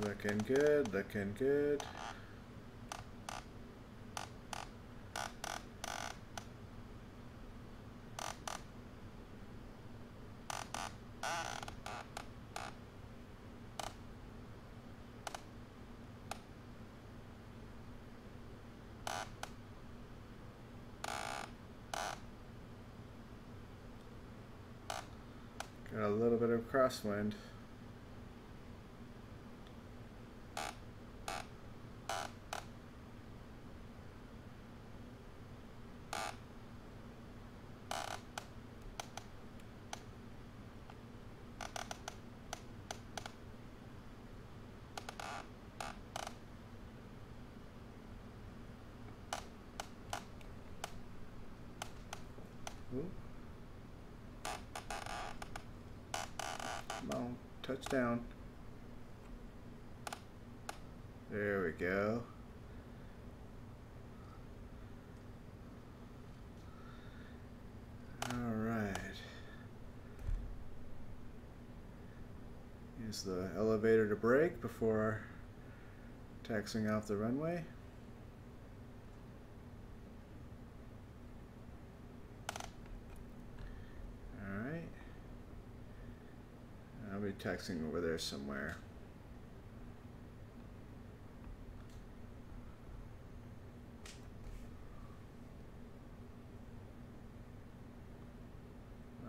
Looking good, looking good. Got a little bit of crosswind. Ooh. Come on, touchdown. There we go. All right. Use the elevator to brake before taxiing off the runway. All right. I'll be taxiing over there somewhere.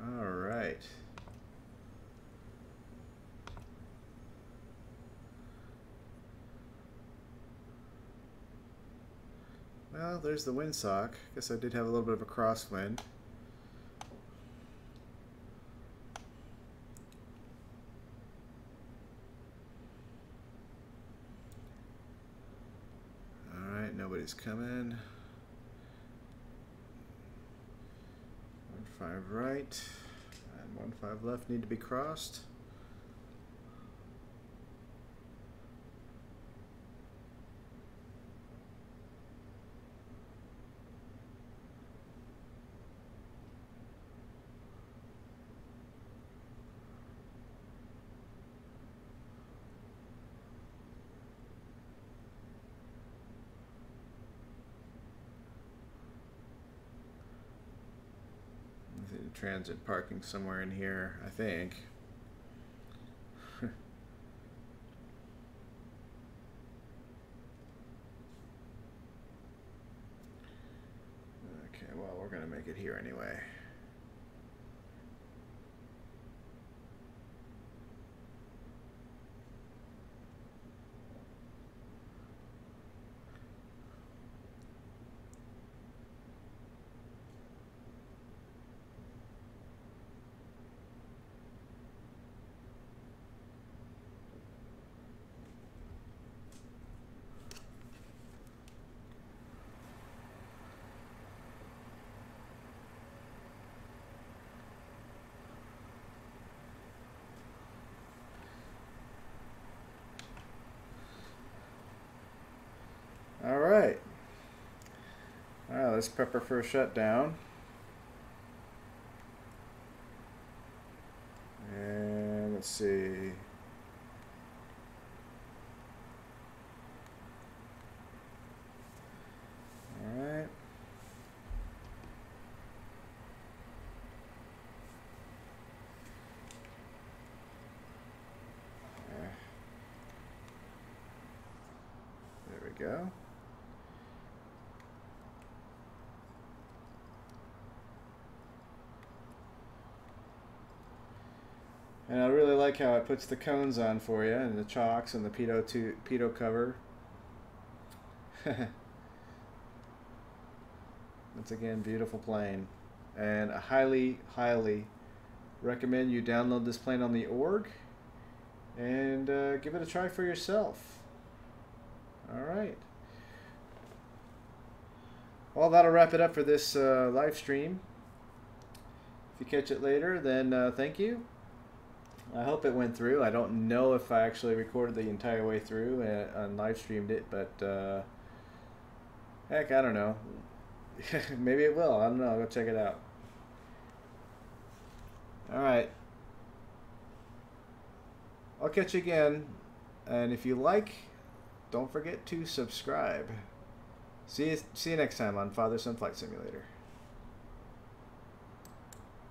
All right. Well, there's the windsock. Guess I did have a little bit of a crosswind. All right, nobody's coming. 15 right and 15 left need to be crossed. Transit parking somewhere in here, I think. Okay, well, we're gonna make it here anyway. All right. All right, let's prep her for a shutdown. And let's see. All right. go. And I really like how it puts the cones on for you, and the chocks and the pitot cover. Once again, beautiful plane. And I highly, highly recommend you download this plane on the org and give it a try for yourself. All right. Well, that'll wrap it up for this live stream. If you catch it later, then thank you. I hope it went through. I don't know if I actually recorded the entire way through and live streamed it, but heck, I don't know. Maybe it will. I don't know. I'll go check it out. All right. I'll catch you again. And if you like, don't forget to subscribe. See you next time on Father Son Flight Simulator.